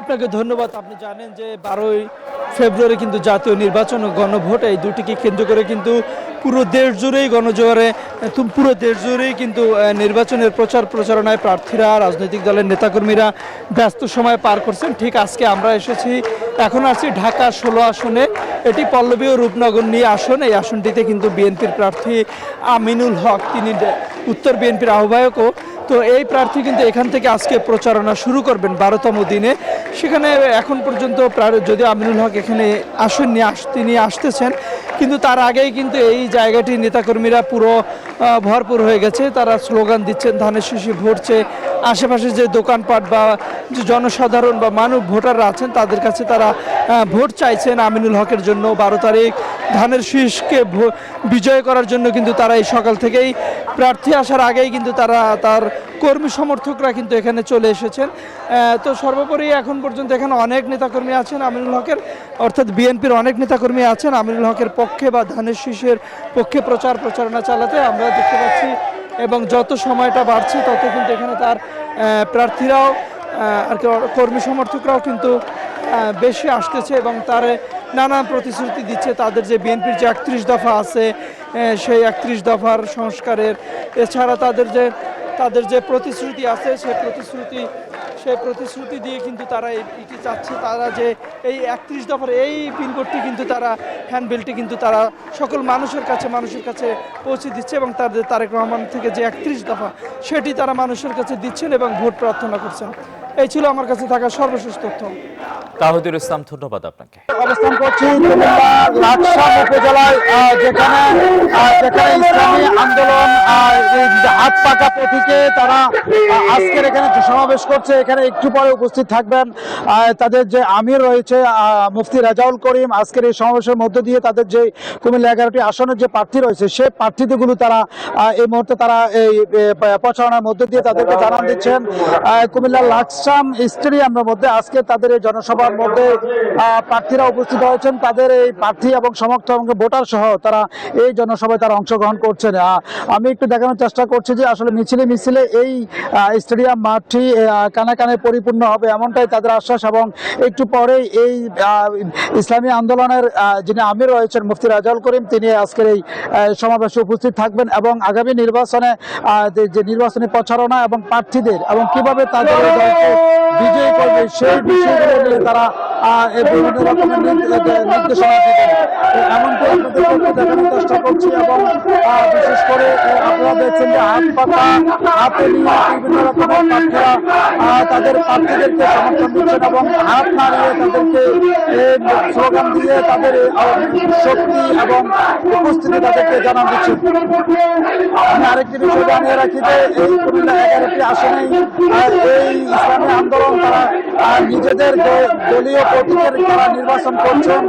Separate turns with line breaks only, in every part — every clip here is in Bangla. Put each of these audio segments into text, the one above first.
আপনাকে ধন্যবাদ। আপনি জানেন যে 12ই ফেব্রুয়ারি কিন্তু জাতীয় নির্বাচন ও গণভোট, এই দুটিকে কেন্দ্র করে কিন্তু পুরো দেশ জুড়েই গণজোয়ারে পুরো দেশ জুড়েই কিন্তু নির্বাচনের প্রচারণায় প্রার্থীরা, রাজনৈতিক দলের নেতাকর্মীরা ব্যস্ত সময় পার করছেন। ঠিক আজকে আমরা এসেছি, এখন আছি ঢাকা 16 আসনে। এটি পল্লবী ও রূপনগর নিয়ে আসন। এই আসনটিতে কিন্তু বিএনপির প্রার্থী আমিনুল হক, তিনি উত্তর বিএনপির আহ্বায়কও। তো এই প্রার্থী কিন্তু এখান থেকে আজকে প্রচারণা শুরু করবেন 12তম দিনে। সেখানে এখন পর্যন্ত যদিও আমিনুল হক এখানে আসেননি, তিনি আসতেছেন, কিন্তু তার আগেই কিন্তু এই জায়গাটি নেতাকর্মীরা পুরো ভরপুর হয়ে গেছে। তারা স্লোগান দিচ্ছেন, ধানের শীষে ভোট চেয়ে। আশেপাশে যে দোকানপাট বা যে জনসাধারণ বা ভোটাররা আছেন, তাদের কাছে তারা ভোট চাইছেন আমিনুল হকের জন্য। 12 তারিখ ধানের শীষকে বিজয় করার জন্য কিন্তু তারা এই সকাল থেকেই, প্রার্থী আসার আগেই কিন্তু তার কর্মী সমর্থকরা কিন্তু এখানে চলে এসেছেন। তো সর্বোপরি এখন পর্যন্ত এখানে অনেক নেতাকর্মী আছেন আমিনুল হকের, অর্থাৎ বিএনপির অনেক নেতাকর্মী আছেন আমিনুল হকের পক্ষে বা ধানের শীষের পক্ষে প্রচারণা চালাতে আমরা দেখতে পাচ্ছি। এবং যত সময়টা বাড়ছে তত কিন্তু এখানে তার প্রার্থীরাও আর কর্মী সমর্থকরাও কিন্তু বেশি আসতেছে এবং তার নানান প্রতিশ্রুতি দিচ্ছে। তাদের যে বিএনপির যে 31 দফা আছে, সেই 31 দফার সংস্কারের, এছাড়া তাদের যে প্রতিশ্রুতি আছে, সেই প্রতিশ্রুতি দিয়ে কিন্তু তারা এটি চাচ্ছে। তারা যে এই 31 দফার এই পিনকোডটি কিন্তু তারা, হ্যান্ডবিলটি কিন্তু তারা সকল মানুষের কাছে পৌঁছে দিচ্ছে এবং তাদের তারেক রহমান থেকে যে 31 দফা, সেটি তারা মানুষের কাছে দিচ্ছেন এবং ভোট প্রার্থনা করছেন। এই ছিল আমার কাছে থাকা সর্বশেষ তথ্য।
তাহিদুল ইসলাম, ধন্যবাদ আপনাকে।
অবস্থান করছি লাকসাম উপজেলায়, যেখানে ইসলামী আন্দোলন হাত পাকা প্রতীকে তারা আজকের এখানে সমাবেশ করছে। এখানে একটু পরে উপস্থিত থাকবেন তাদের যে আমির রয়েছে মুফতি রেজাউল করিম। আজকের এই সমাবেশের মধ্য দিয়ে তাদের যে কুমিল্লা 11টি আসনের যে প্রার্থী রয়েছে, সেই প্রার্থীগুলো তারা এই মুহূর্তে তারা এই প্রচারণার মধ্য দিয়ে তাদেরকে জানান দিচ্ছেন। কুমিল্লা লাকসাম স্টেডিয়ামের মধ্যে আজকে তাদের এই জনসভার মধ্যে প্রার্থীরা উপস্থিত হয়েছেন। তাদের এই প্রার্থী এবং সমর্থক ভোটার সহ তারা এই জনসভায় তারা অংশগ্রহণ করছেন। আমি একটু দেখানোর চেষ্টা করছি যে আসলে মিছিলে এই স্টেডিয়াম মাঠটি কানে কানে পরিপূর্ণ হবে, এমনটাই তাদের আশ্বাস। এবং একটু পরেই এই ইসলামী আন্দোলনের যিনি আমির রয়েছেন মুফতি রেজাউল করিম, তিনি আজকের এই সমাবেশে উপস্থিত থাকবেন এবং আগামী নির্বাচনে যে নির্বাচনী প্রচারণা এবং প্রার্থীদের এবং কিভাবে তাদের দলকে বিজয়ী করবে সেই বিষয়গুলো নিয়ে তারা বিভিন্ন রকমের নির্দেশনা দিবেন, এমনকি আপনাদের দেখানোর চেষ্টা করছি। এবং বিশেষ করে আপনারা দেখছেন যে হাতে নিয়ে বিভিন্ন রকমের প্রার্থীরা তাদের প্রার্থীদেরকে সমর্থন দিচ্ছেন এবং হাত নাড়িয়ে তাদেরকে স্লোগান দিয়ে তাদের শক্তি এবং উপস্থিতি তাদেরকে জানান দিচ্ছেন। আমি আরেকটি বিষয় জানিয়ে রাখি যে এই কুমিল্লা 11টি আসনে এই ইসলামী আন্দোলন তারা নিজেদের দলীয় প্রতীকের তারা নির্বাচন করছেন।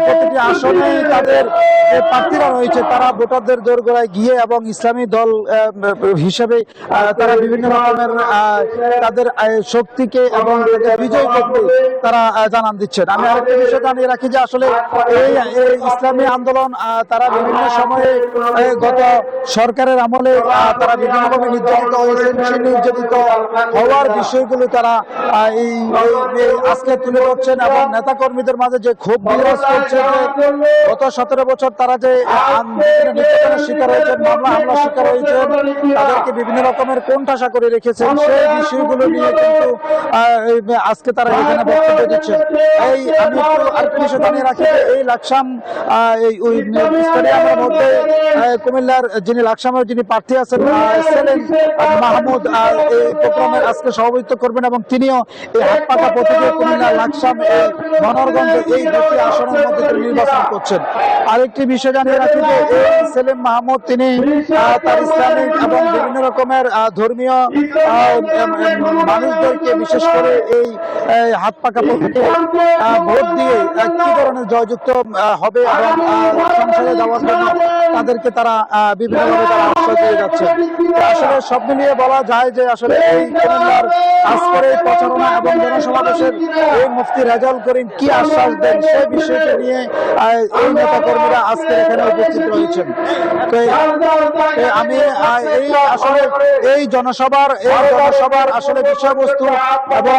প্রতিটি আসনে তাদের যে প্রার্থীরা রয়েছে তারা ভোটারদের দোরগোড়ায় গিয়ে এবং ইসলামী দল হিসেবে তারা বিভিন্ন রকমের তাদের শক্তিকে এবং বিজয় করতে তারা জানান দিচ্ছেন। আমি আরেকটা বিষয় জানিয়ে রাখি যে আসলে এই ইসলামী আন্দোলন তারা বিভিন্ন সময়ে গত সরকারের আমলে তারা বিভিন্নভাবে নির্যাতিত হয়েছেন। সেই নির্যাতিত হওয়ার বিষয়গুলো তারা এই আজকে তুলে ধরছেন এবং নেতা কর্মীদের মাঝে যে ক্ষোভ বিরাজ করছে যে গত 17 বছর তারা যে নির্যাতনের শিকার হয়েছেন, মামলা হামলার শিকার হয়েছেন, তাদেরকে বিভিন্ন রকমের কোণঠাসা করে রেখেছেন, সেই বিষয়গুলো নিয়ে কিন্তু আজকে তারা এখানে বক্তব্য দিচ্ছেন। আমি আরেকটি বিষয় জানিয়ে রাখি এই লাকসাম স্টেডিয়ামের মধ্যে কুমিল্লার যিনি প্রার্থী আছেন সেলিম মাহমুদ এই প্রোগ্রামের আজকে সভাপতিত্ব করবেন এবং তিনিও এই হাত পাকা প্রতীকে কুমিল্লা লাকসাম মনোহরগঞ্জ এই দুটি আসনের মধ্যে নির্বাচন করছেন। আরেকটি বিষয় জানিয়ে রাখি যে এই সেলিম মাহমুদ তিনি তার ইসলামিক এবং বিভিন্ন রকমের ধর্মীয় মানুষদেরকে বিশেষ করে এই হাত পাকা প্রতীকে ভোট দিয়ে কি ধরনের জয়যুক্ত হবে এবং সংসদে যাওয়ার জন্য তাদেরকে তারা বিভিন্নভাবে তারা আশ্বাস দিয়ে যাচ্ছে। আসলে সব মিলিয়ে বলা যায় যে আসলে এই কুমিল্লার আজকের এই প্রচারণা এবং জনসমাবেশের এই মুফতি রেজাউল করিম কি আশ্বাস দেন সেই বিষয়টি নিয়ে এই নেতা কর্মীরা আজকে এখানে উপস্থিত রয়েছেন। তো আমি এই আসলে এই জনসভার আসলে বিষয়বস্তু এবং